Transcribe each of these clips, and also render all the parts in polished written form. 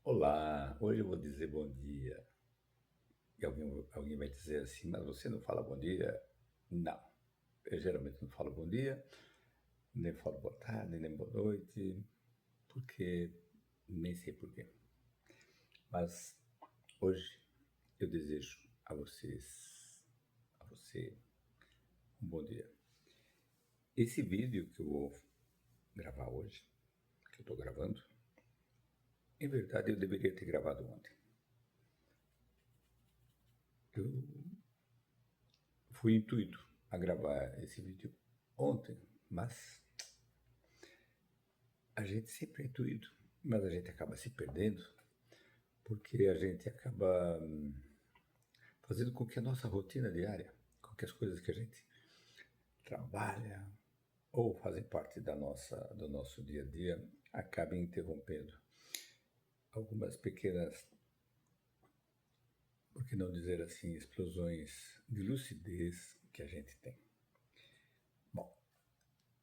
Olá, hoje eu vou dizer bom dia. E alguém vai dizer assim, mas você não fala bom dia? Não, eu geralmente não falo bom dia, nem falo boa tarde, nem boa noite, porque nem sei porquê. Mas hoje eu desejo a você, um bom dia. Esse vídeo que eu vou gravar hoje, que eu estou gravando, em verdade eu deveria ter gravado ontem. Eu fui intuito a gravar esse vídeo ontem, mas a gente sempre é intuído, mas a gente acaba se perdendo, porque a gente acaba fazendo com que a nossa rotina diária, com que as coisas que a gente trabalha ou fazem parte do nosso dia a dia, acabem interrompendo algumas pequenas, por que não dizer assim, explosões de lucidez que a gente tem. Bom,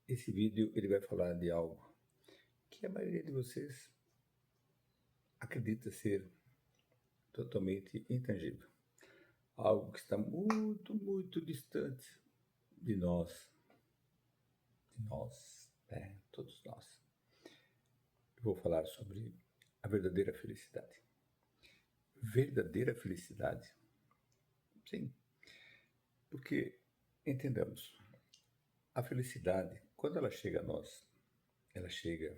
esse vídeo ele vai falar de algo que a maioria de vocês acredita ser totalmente intangível. Algo que está muito, muito distante de nós, né? Todos nós. Eu vou falar sobre a verdadeira felicidade. Verdadeira felicidade? Sim, porque entendamos, a felicidade, quando ela chega a nós, ela chega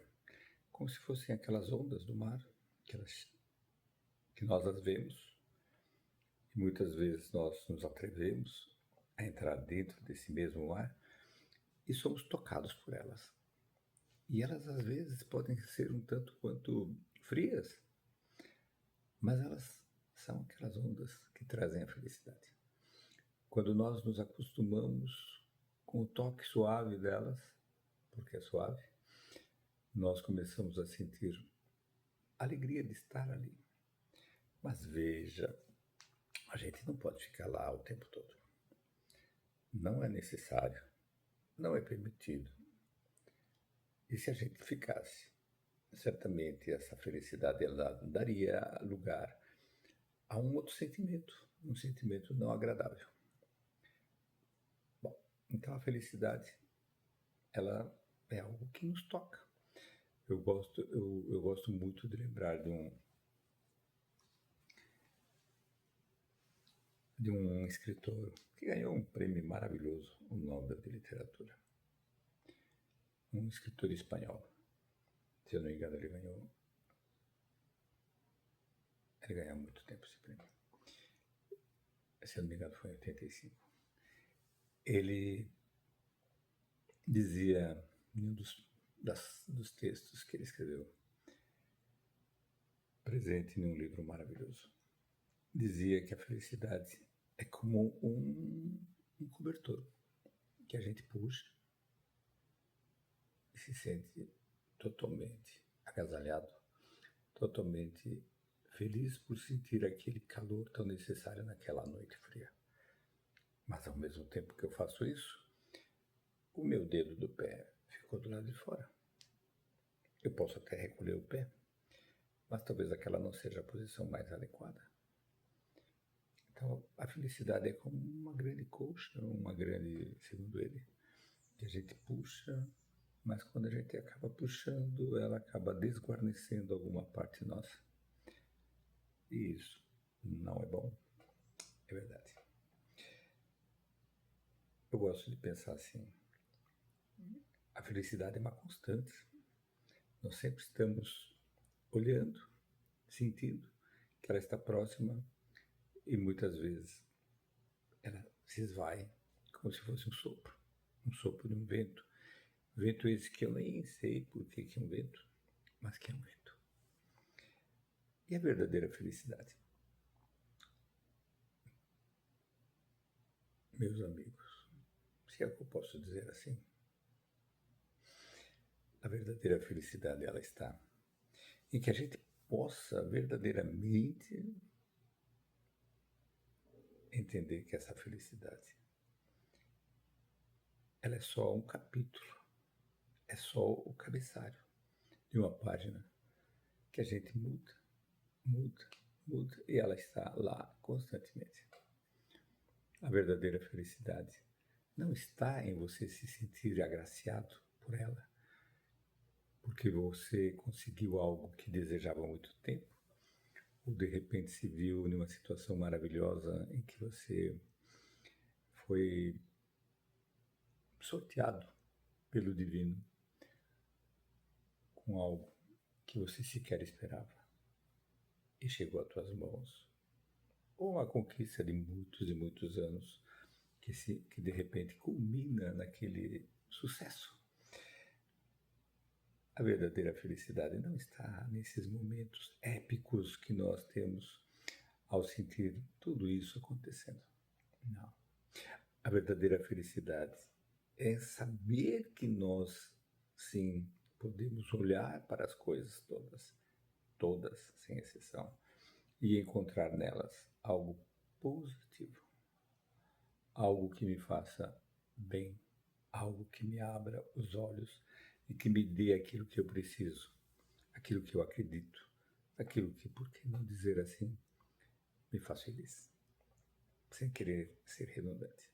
como se fossem aquelas ondas do mar que, que nós as vemos e muitas vezes nós nos atrevemos a entrar dentro desse mesmo mar e somos tocados por elas. E elas às vezes podem ser um tanto quanto frias, mas elas são aquelas ondas que trazem a felicidade. Quando nós nos acostumamos com o toque suave delas, porque é suave, nós começamos a sentir a alegria de estar ali. Mas veja, a gente não pode ficar lá o tempo todo. Não é necessário, não é permitido. E se a gente ficasse, certamente essa felicidade ela daria lugar a um outro sentimento, um sentimento não agradável. Bom, então a felicidade, ela é algo que nos toca. Eu gosto muito de lembrar de um escritor que ganhou um prêmio maravilhoso, o Nobel de Literatura. Um escritor espanhol. Se eu não me engano, ele ganhou há muito tempo esse prêmio. Se eu não me engano, foi em 85. Ele dizia, em um dos textos que ele escreveu, presente em um livro maravilhoso, dizia que a felicidade é como um cobertor que a gente puxa e se sente totalmente agasalhado, totalmente feliz por sentir aquele calor tão necessário naquela noite fria. Mas ao mesmo tempo que eu faço isso, o meu dedo do pé ficou do lado de fora. Eu posso até recolher o pé, mas talvez aquela não seja a posição mais adequada. Então, a felicidade é como uma grande colcha, uma grande, segundo ele, que a gente puxa, mas quando a gente acaba puxando, ela acaba desguarnecendo alguma parte nossa. E isso não é bom, é verdade. Eu gosto de pensar assim, a felicidade é uma constante. Nós sempre estamos olhando, sentindo que ela está próxima e muitas vezes ela se esvai como se fosse um sopro de um vento. Vento esse que eu nem sei por que é um vento, mas que é um vento. E a verdadeira felicidade? Meus amigos, se é que eu posso dizer assim, a verdadeira felicidade ela está em que a gente possa verdadeiramente entender que essa felicidade ela é só um capítulo, é só o cabeçalho de uma página que a gente muda muda, muda, e ela está lá constantemente. A verdadeira felicidade não está em você se sentir agraciado por ela, porque você conseguiu algo que desejava há muito tempo, ou de repente se viu numa situação maravilhosa em que você foi sorteado pelo divino com algo que você sequer esperava e chegou às tuas mãos. Ou uma conquista de muitos e muitos anos que de repente culmina naquele sucesso. A verdadeira felicidade não está nesses momentos épicos que nós temos ao sentir tudo isso acontecendo. Não. A verdadeira felicidade é saber que nós, sim, podemos olhar para as coisas todas, todas, sem exceção, e encontrar nelas algo positivo, algo que me faça bem, algo que me abra os olhos e que me dê aquilo que eu preciso, aquilo que eu acredito, aquilo que, por que não dizer assim, me faz feliz, sem querer ser redundante.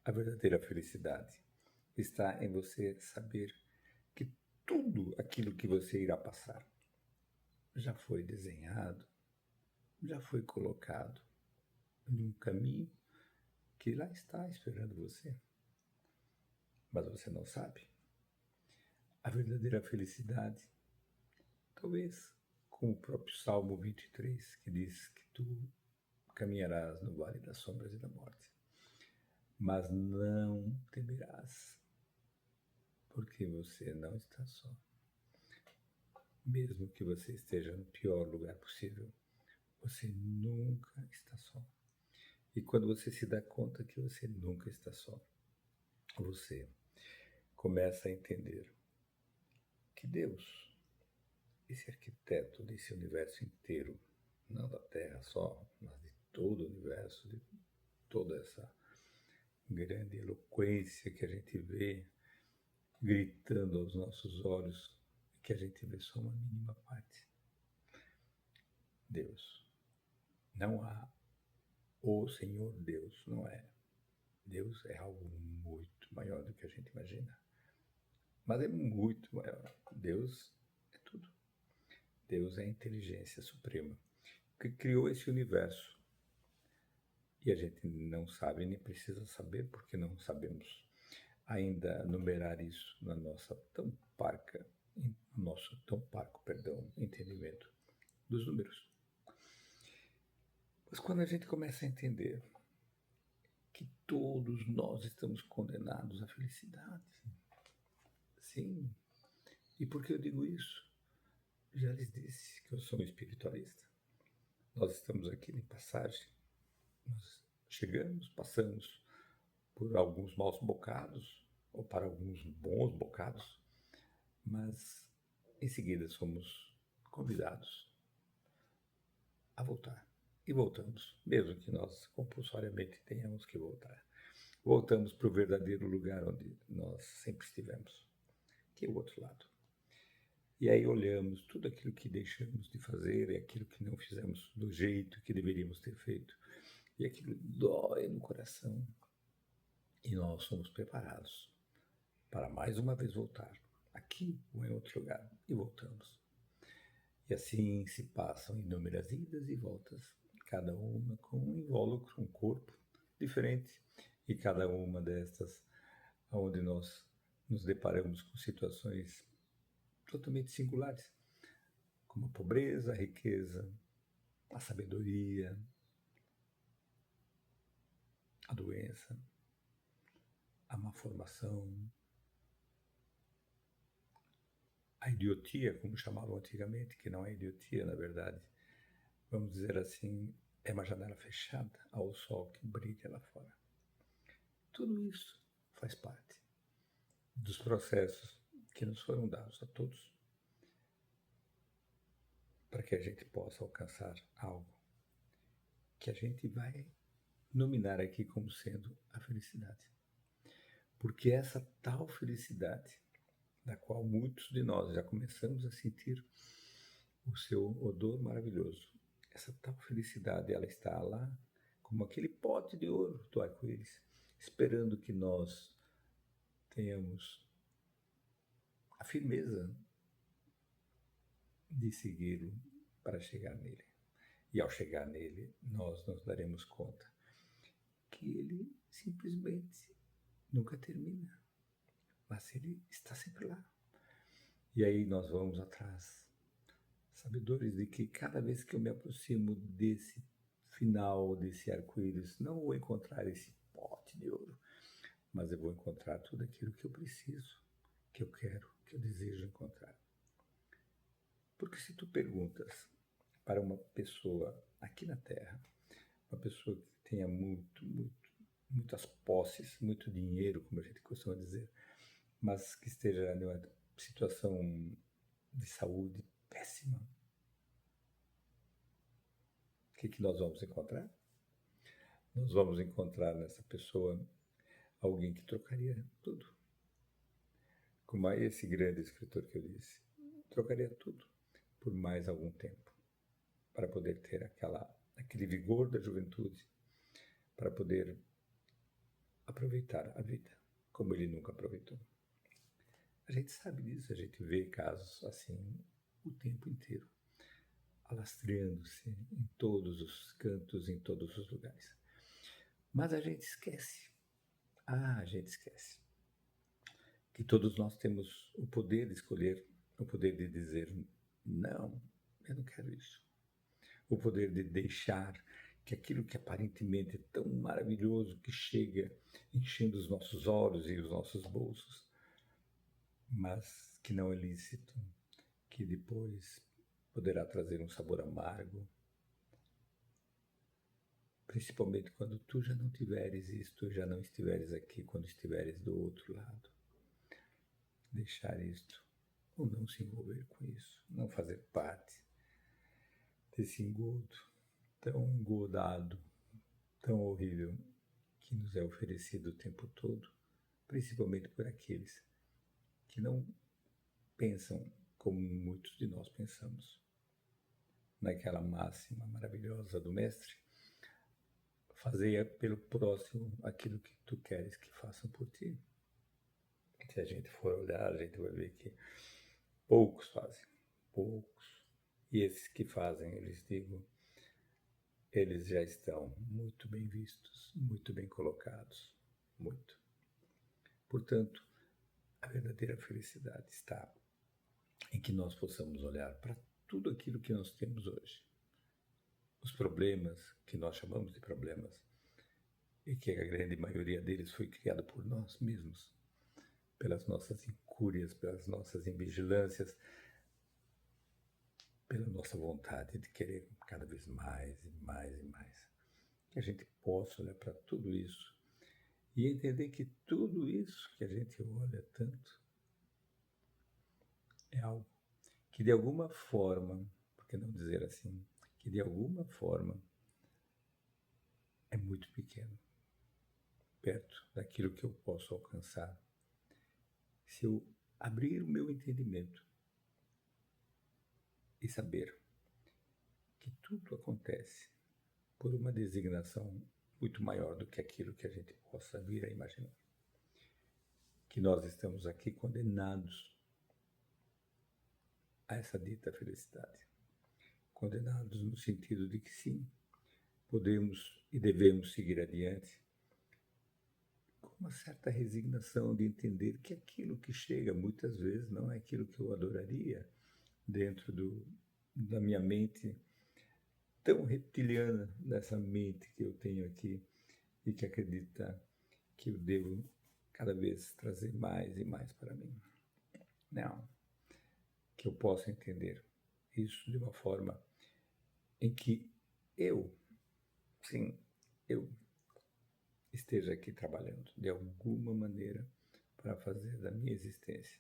A verdadeira felicidade está em você saber que tudo aquilo que você irá passar já foi desenhado, já foi colocado num caminho que lá está esperando você. Mas você não sabe. A verdadeira felicidade, talvez como o próprio Salmo 23, que diz que tu caminharás no vale das sombras e da morte, mas não temerás, porque você não está só. Mesmo que você esteja no pior lugar possível, você nunca está só. E quando você se dá conta que você nunca está só, você começa a entender que Deus, esse arquiteto desse universo inteiro, não da Terra só, mas de todo o universo, de toda essa grande eloquência que a gente vê gritando aos nossos olhos, que a gente vê só uma mínima parte. Deus. Não há o Senhor Deus, não é. Deus é algo muito maior do que a gente imagina. Mas é muito maior. Deus é tudo. Deus é a inteligência suprema que criou esse universo. E a gente não sabe, nem precisa saber, porque não sabemos ainda numerar isso na nossa tão parca, no nosso tão parco, entendimento dos números. Mas quando a gente começa a entender que todos nós estamos condenados à felicidade, sim. E por que eu digo isso? Já lhes disse que eu sou um espiritualista. Nós estamos aqui em passagem. Nós chegamos, passamos por alguns maus bocados, ou para alguns bons bocados, mas em seguida somos convidados a voltar. E voltamos, mesmo que nós compulsoriamente tenhamos que voltar. Voltamos para o verdadeiro lugar onde nós sempre estivemos, que é o outro lado. E aí olhamos tudo aquilo que deixamos de fazer e aquilo que não fizemos do jeito que deveríamos ter feito. E aquilo dói no coração. E nós somos preparados para mais uma vez voltar, aqui ou em outro lugar, e voltamos. E assim se passam inúmeras idas e voltas, cada uma com um invólucro, um corpo diferente, e cada uma destas onde nós nos deparamos com situações totalmente singulares, como a pobreza, a riqueza, a sabedoria, a doença, a má formação, a idiotia, como chamavam antigamente, que não é idiotia, na verdade. Vamos dizer assim, é uma janela fechada ao sol que brilha lá fora. Tudo isso faz parte dos processos que nos foram dados a todos para que a gente possa alcançar algo que a gente vai nominar aqui como sendo a felicidade. Porque essa tal felicidade, da qual muitos de nós já começamos a sentir o seu odor maravilhoso. Essa tal felicidade, ela está lá como aquele pote de ouro do arco-íris, esperando que nós tenhamos a firmeza de segui-lo para chegar nele. E ao chegar nele, nós nos daremos conta que ele simplesmente nunca termina, mas ele está sempre lá. E aí nós vamos atrás, sabedores de que cada vez que eu me aproximo desse final, desse arco-íris, não vou encontrar esse pote de ouro, mas eu vou encontrar tudo aquilo que eu preciso, que eu quero, que eu desejo encontrar. Porque se tu perguntas para uma pessoa aqui na Terra, uma pessoa que tenha muitas posses, muito dinheiro, como a gente costuma dizer, mas que esteja numa situação de saúde péssima, o que nós vamos encontrar? Nós vamos encontrar nessa pessoa alguém que trocaria tudo. Como esse grande escritor que eu disse, trocaria tudo por mais algum tempo, para poder ter aquele vigor da juventude, para poder aproveitar a vida como ele nunca aproveitou. A gente sabe disso, a gente vê casos assim o tempo inteiro, alastreando-se em todos os cantos, em todos os lugares. Mas a gente esquece, que todos nós temos o poder de escolher, o poder de dizer, não, eu não quero isso. O poder de deixar que aquilo que aparentemente é tão maravilhoso, que chega enchendo os nossos olhos e os nossos bolsos, mas que não é lícito, que depois poderá trazer um sabor amargo, principalmente quando tu já não tiveres isto, já não estiveres aqui, quando estiveres do outro lado. Deixar isto, ou não se envolver com isso, não fazer parte desse engodo tão engodado, tão horrível, que nos é oferecido o tempo todo, principalmente por aqueles que não pensam como muitos de nós pensamos. Naquela máxima maravilhosa do mestre, fazer pelo próximo aquilo que tu queres que façam por ti. Se a gente for olhar, a gente vai ver que poucos fazem, poucos. E esses que fazem, eles digo, eles já estão muito bem vistos, muito bem colocados, muito. Portanto, a verdadeira felicidade está em que nós possamos olhar para tudo aquilo que nós temos hoje. Os problemas, que nós chamamos de problemas, e que a grande maioria deles foi criada por nós mesmos, pelas nossas incúrias, pelas nossas invigilâncias, pela nossa vontade de querer cada vez mais e mais e mais. Que a gente possa olhar para tudo isso e entender que tudo isso que a gente olha tanto é algo que de alguma forma, por que não dizer assim, que de alguma forma é muito pequeno, perto daquilo que eu posso alcançar. Se eu abrir o meu entendimento e saber que tudo acontece por uma designação muito maior do que aquilo que a gente possa vir a imaginar. Que nós estamos aqui condenados a essa dita felicidade. Condenados no sentido de que sim, podemos e devemos seguir adiante com uma certa resignação de entender que aquilo que chega muitas vezes não é aquilo que eu adoraria dentro da minha mente tão reptiliana, dessa mente que eu tenho aqui e que acredita que eu devo cada vez trazer mais e mais para mim. Não, que eu possa entender isso de uma forma em que eu esteja aqui trabalhando de alguma maneira para fazer da minha existência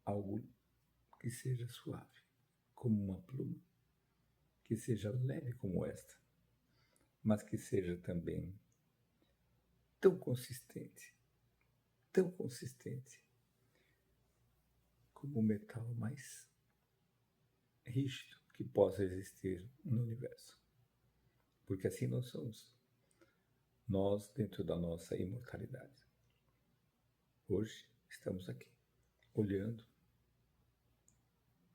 algo que seja suave, como uma pluma, que seja leve como esta, mas que seja também tão consistente como o metal mais rígido que possa existir no universo. Porque assim nós somos. Nós, dentro da nossa imortalidade. Hoje estamos aqui, olhando,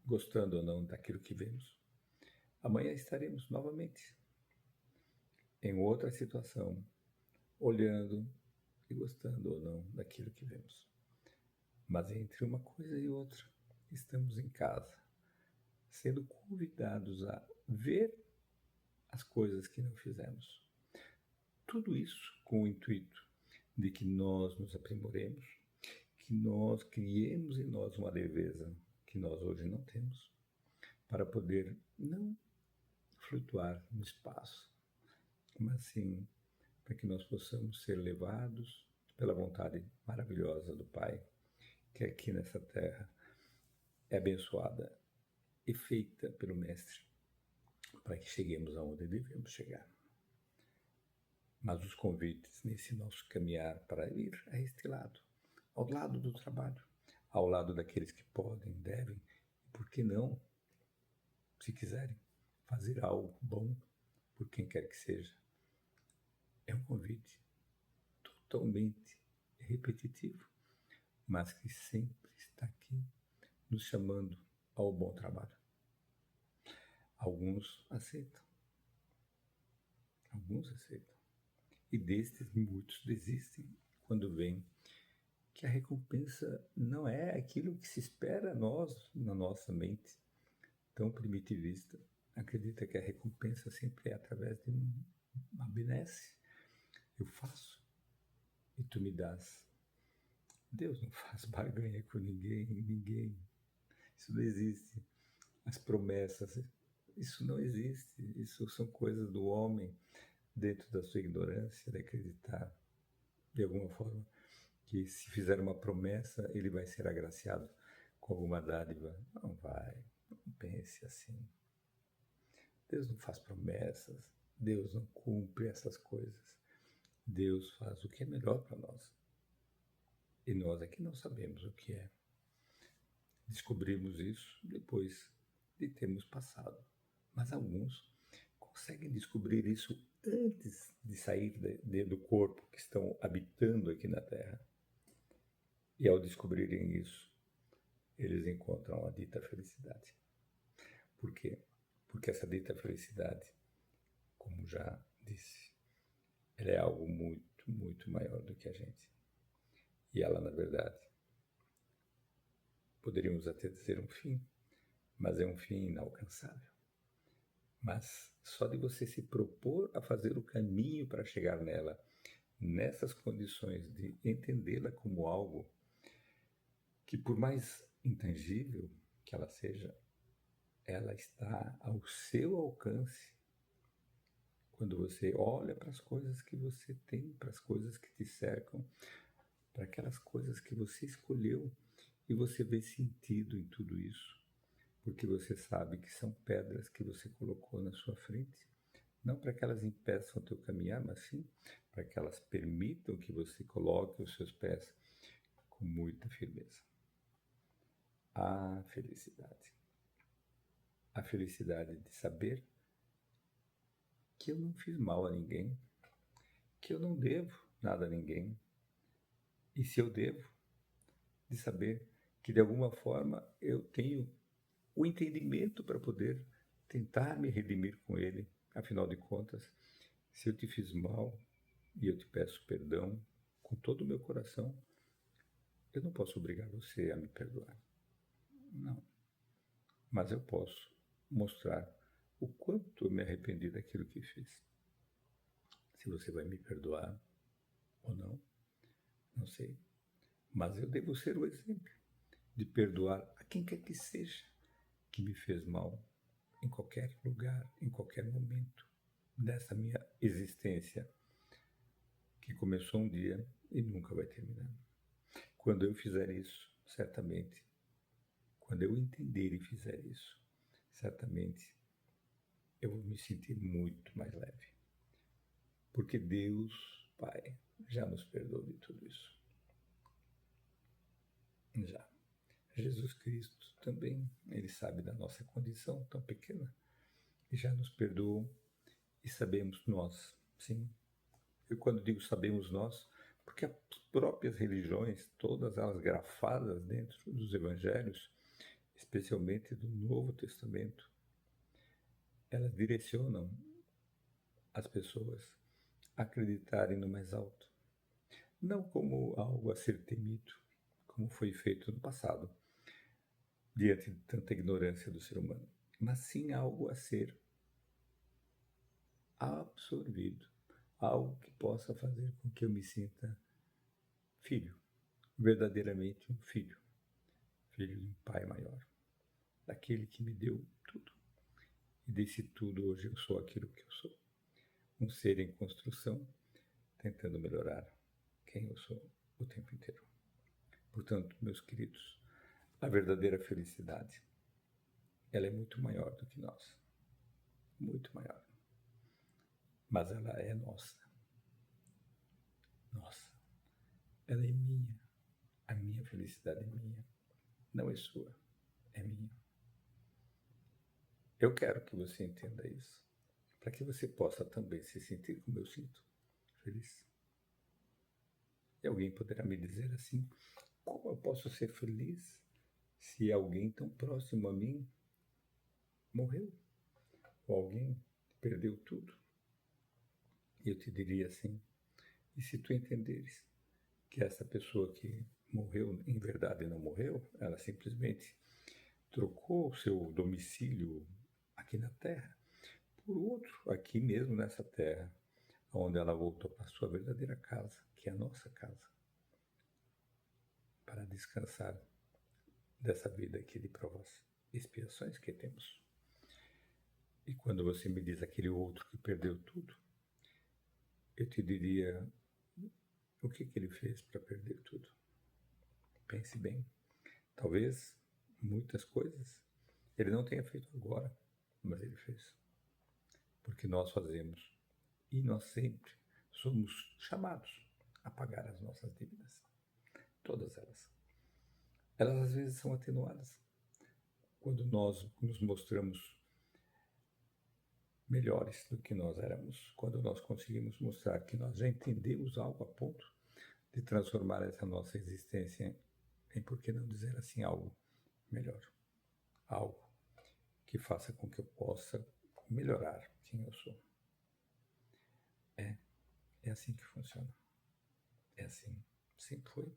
gostando ou não daquilo que vemos. Amanhã estaremos novamente em outra situação, olhando e gostando ou não daquilo que vemos. Mas entre uma coisa e outra, estamos em casa, sendo convidados a ver as coisas que não fizemos. Tudo isso com o intuito de que nós nos aprimoremos, que nós criemos em nós uma leveza que nós hoje não temos, para poder não flutuar no espaço, mas sim para que nós possamos ser levados pela vontade maravilhosa do Pai, que aqui nessa terra é abençoada e feita pelo Mestre, para que cheguemos aonde devemos chegar. Mas os convites nesse nosso caminhar para ir a este lado, ao lado do trabalho, ao lado daqueles que podem, devem, e por que não, se quiserem, fazer algo bom por quem quer que seja. É um convite totalmente repetitivo, mas que sempre está aqui nos chamando ao bom trabalho. Alguns aceitam. E destes, muitos desistem quando veem que a recompensa não é aquilo que se espera nós, na nossa mente tão primitivista. Acredita que a recompensa sempre é através de uma benesse. Eu faço e tu me dás. Deus não faz barganha com ninguém. Isso não existe. As promessas, isso não existe. Isso são coisas do homem dentro da sua ignorância, de acreditar de alguma forma que se fizer uma promessa, ele vai ser agraciado com alguma dádiva. Não vai, não pense assim. Deus não faz promessas, Deus não cumpre essas coisas. Deus faz o que é melhor para nós. E nós aqui não sabemos o que é. Descobrimos isso depois de termos passado. Mas alguns conseguem descobrir isso antes de sair do corpo que estão habitando aqui na Terra. E ao descobrirem isso, eles encontram a dita felicidade. Por quê? Porque essa dita felicidade, como já disse, ela é algo muito, muito maior do que a gente. E ela, na verdade, poderíamos até dizer um fim, mas é um fim inalcançável. Mas só de você se propor a fazer o caminho para chegar nela, nessas condições de entendê-la como algo que, por mais intangível que ela seja, ela está ao seu alcance. Quando você olha para as coisas que você tem, para as coisas que te cercam, para aquelas coisas que você escolheu, e você vê sentido em tudo isso, porque você sabe que são pedras que você colocou na sua frente, não para que elas impeçam o teu caminhar, mas sim para que elas permitam que você coloque os seus pés com muita firmeza. A felicidade. A felicidade de saber que eu não fiz mal a ninguém, que eu não devo nada a ninguém. E se eu devo, de saber que de alguma forma eu tenho o entendimento para poder tentar me redimir com ele. Afinal de contas, se eu te fiz mal e eu te peço perdão com todo o meu coração, eu não posso obrigar você a me perdoar. Não. Mas eu posso mostrar o quanto eu me arrependi daquilo que fiz. Se você vai me perdoar ou não, não sei. Mas eu devo ser o exemplo de perdoar a quem quer que seja que me fez mal, em qualquer lugar, em qualquer momento dessa minha existência, que começou um dia e nunca vai terminar. Quando eu fizer isso, certamente, quando eu entender e fizer isso, certamente eu vou me sentir muito mais leve. Porque Deus, Pai, já nos perdoou de tudo isso. Jesus Cristo também, ele sabe da nossa condição tão pequena e já nos perdoou e sabemos nós, sim. Eu quando digo sabemos nós, porque as próprias religiões, todas elas grafadas dentro dos evangelhos, especialmente do Novo Testamento, elas direcionam as pessoas a acreditarem no mais alto, não como algo a ser temido, como foi feito no passado, diante de tanta ignorância do ser humano, mas sim algo a ser absorvido, algo que possa fazer com que eu me sinta filho, verdadeiramente um filho, filho de um pai maior, daquele que me deu tudo. E desse tudo hoje eu sou aquilo que eu sou, um ser em construção, tentando melhorar quem eu sou o tempo inteiro. Portanto, meus queridos, a verdadeira felicidade, ela é muito maior do que nós, muito maior. Mas ela é nossa. Nossa. Ela é minha. A minha felicidade é minha. Não é sua. É minha. Eu quero que você entenda isso, para que você possa também se sentir como eu sinto, feliz. E alguém poderá me dizer assim, como eu posso ser feliz se alguém tão próximo a mim morreu? Ou alguém perdeu tudo? E eu te diria assim, e se tu entenderes que essa pessoa que morreu, em verdade não morreu, ela simplesmente trocou o seu domicílio aqui na Terra por outro, aqui mesmo nessa Terra, onde ela voltou para a sua verdadeira casa, que é a nossa casa, para descansar dessa vida aqui de provas e expiações que temos. E quando você me diz aquele outro que perdeu tudo, eu te diria, o que ele fez para perder tudo? Pense bem. Talvez muitas coisas ele não tenha feito agora, mas ele fez. Porque nós fazemos e nós sempre somos chamados a pagar as nossas dívidas. Todas elas. Elas às vezes são atenuadas quando nós nos mostramos melhores do que nós éramos, quando nós conseguimos mostrar que nós já entendemos algo a ponto de transformar essa nossa existência em, por que não dizer assim, algo melhor. Algo que faça com que eu possa melhorar quem eu sou. É assim que funciona. É assim. Sempre foi.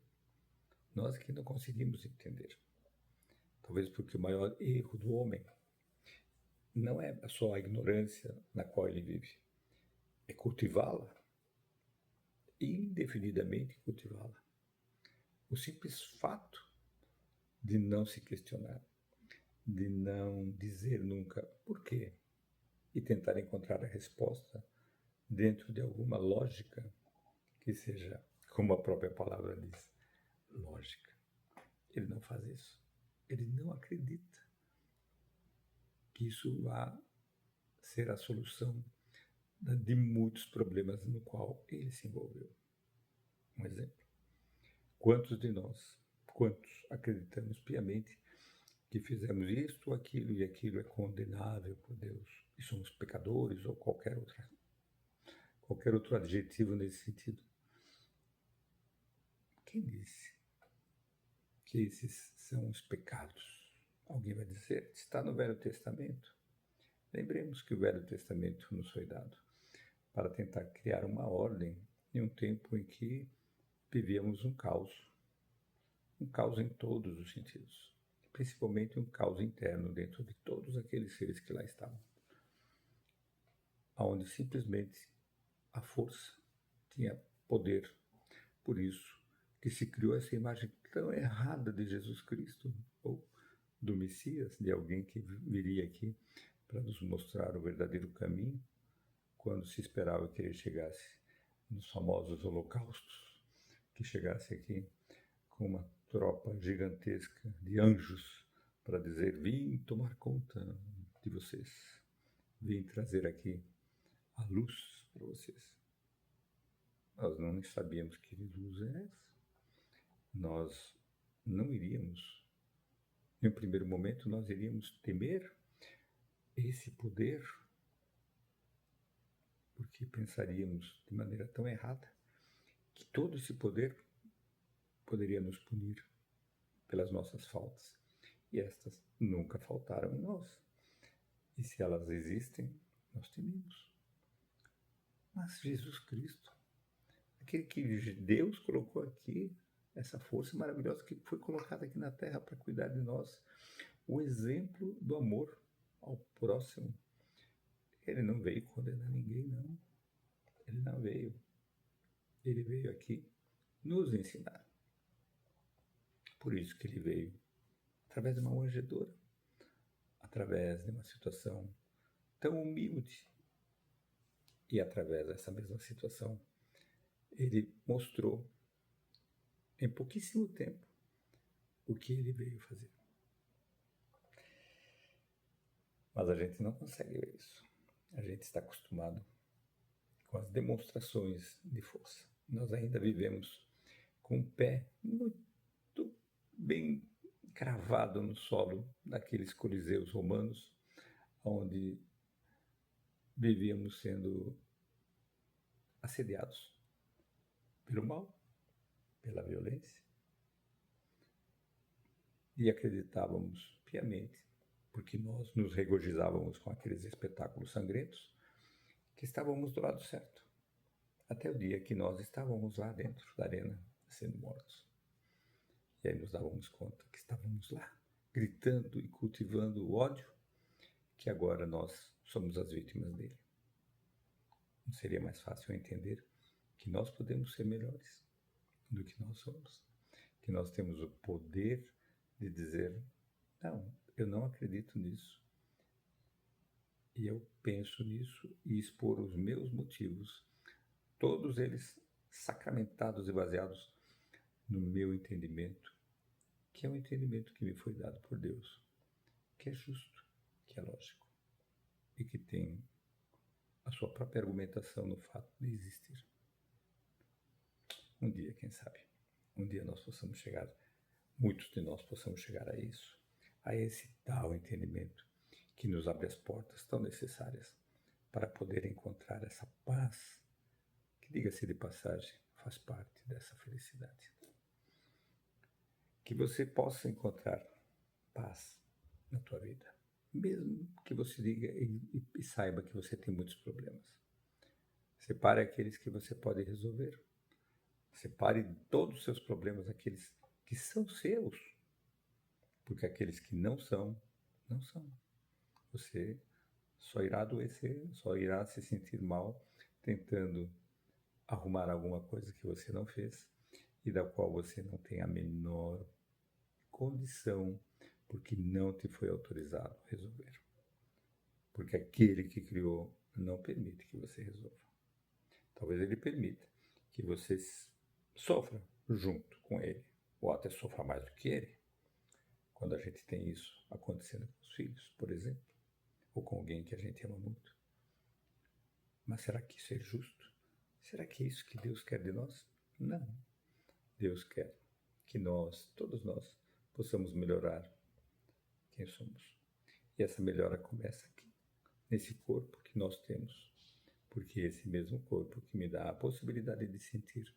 Nós que não conseguimos entender. Talvez porque o maior erro do homem não é só a ignorância na qual ele vive, é cultivá-la, indefinidamente cultivá-la. O simples fato de não se questionar, de não dizer nunca por quê e tentar encontrar a resposta dentro de alguma lógica que seja, como a própria palavra diz, lógica. Ele não faz isso. Ele não acredita que isso vá ser a solução de muitos problemas no qual ele se envolveu. Um exemplo. Quantos de nós, quantos acreditamos piamente que fizemos isto, aquilo e aquilo é condenável por Deus e somos pecadores ou qualquer outro adjetivo nesse sentido? Quem disse que esses são os pecados? Alguém vai dizer, está no Velho Testamento. Lembremos que o Velho Testamento nos foi dado para tentar criar uma ordem em um tempo em que vivíamos um caos em todos os sentidos, principalmente um caos interno dentro de todos aqueles seres que lá estavam, onde simplesmente a força tinha poder. Por isso que se criou essa imagem tão errada de Jesus Cristo, ou do Messias, de alguém que viria aqui para nos mostrar o verdadeiro caminho, quando se esperava que ele chegasse nos famosos holocaustos, que chegasse aqui com uma tropa gigantesca de anjos para dizer, vim tomar conta de vocês, vim trazer aqui a luz para vocês. Nós não sabíamos que luz é essa. Nós não iríamos Em um primeiro momento, nós iríamos temer esse poder, porque pensaríamos de maneira tão errada que todo esse poder poderia nos punir pelas nossas faltas. E estas nunca faltaram em nós. E se elas existem, nós tememos. Mas Jesus Cristo, aquele que Deus colocou aqui, essa força maravilhosa que foi colocada aqui na terra para cuidar de nós, o exemplo do amor ao próximo, ele não veio condenar ninguém, não. Ele não veio. Ele veio aqui nos ensinar. Por isso que ele veio através de uma manjedoura, através de uma situação tão humilde. E através dessa mesma situação, ele mostrou em pouquíssimo tempo o que ele veio fazer. Mas a gente não consegue ver isso. A gente está acostumado com as demonstrações de força. Nós ainda vivemos com o pé muito bem cravado no solo daqueles coliseus romanos, onde vivíamos sendo assediados pelo mal, pela violência, e acreditávamos piamente, porque nós nos regozijávamos com aqueles espetáculos sangrentos, que estávamos do lado certo, até o dia que nós estávamos lá dentro da arena, sendo mortos. E aí nos dávamos conta que estávamos lá, gritando e cultivando o ódio, que agora nós somos as vítimas dele. Não seria mais fácil entender que nós podemos ser melhores do que nós somos? Que nós temos o poder de dizer, não, eu não acredito nisso. E eu penso nisso e expor os meus motivos, todos eles sacramentados e baseados no meu entendimento, que é um entendimento que me foi dado por Deus, que é justo, que é lógico e que tem a sua própria argumentação no fato de existir. Um dia, quem sabe, um dia nós possamos chegar, muitos de nós possamos chegar a isso, a esse tal entendimento que nos abre as portas tão necessárias para poder encontrar essa paz, que, diga-se de passagem, faz parte dessa felicidade. Que você possa encontrar paz na tua vida, mesmo que você diga e saiba que você tem muitos problemas. Separe aqueles que você pode resolver. Separe todos os seus problemas, aqueles que são seus, porque aqueles que não são, não são. Você só irá adoecer, só irá se sentir mal tentando arrumar alguma coisa que você não fez e da qual você não tem a menor condição, porque não te foi autorizado resolver. Porque aquele que criou não permite que você resolva. Talvez ele permita que você sofra junto com ele, ou até sofra mais do que ele, quando a gente tem isso acontecendo com os filhos, por exemplo, ou com alguém que a gente ama muito. Mas será que isso é justo? Será que é isso que Deus quer de nós? Não. Deus quer que nós, todos nós, possamos melhorar quem somos. E essa melhora começa aqui, nesse corpo que nós temos, porque é esse mesmo corpo que me dá a possibilidade de sentir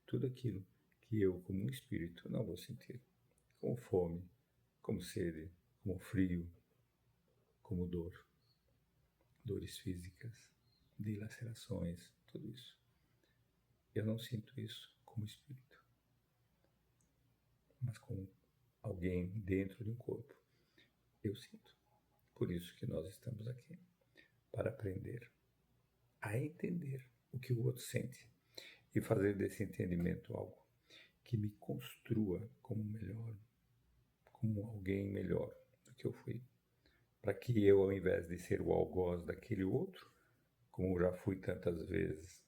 tudo aquilo que eu, como um espírito, não vou sentir, como fome, como sede, como frio, como dor, dores físicas, dilacerações, tudo isso. Eu não sinto isso como espírito, mas como alguém dentro de um corpo. Eu sinto. Por isso que nós estamos aqui, para aprender a entender o que o outro sente e fazer desse entendimento algo que me construa como melhor, como alguém melhor do que eu fui. Para que eu, ao invés de ser o algoz daquele outro, como já fui tantas vezes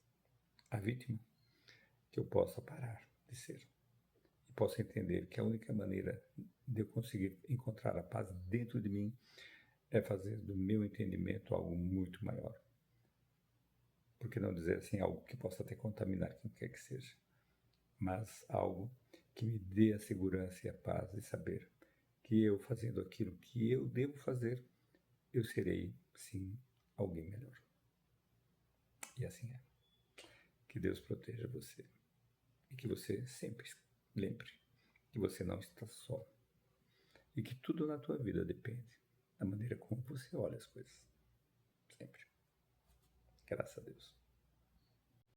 a vítima, que eu possa parar de ser. E possa entender que a única maneira de eu conseguir encontrar a paz dentro de mim é fazer do meu entendimento algo muito maior. Por que não dizer assim, algo que possa até contaminar quem quer que seja, mas algo que me dê a segurança e a paz de saber que eu fazendo aquilo que eu devo fazer, eu serei, sim, alguém melhor. E assim é. Que Deus proteja você. E que você sempre lembre que você não está só. E que tudo na tua vida depende da maneira como você olha as coisas. Sempre. Graças a Deus.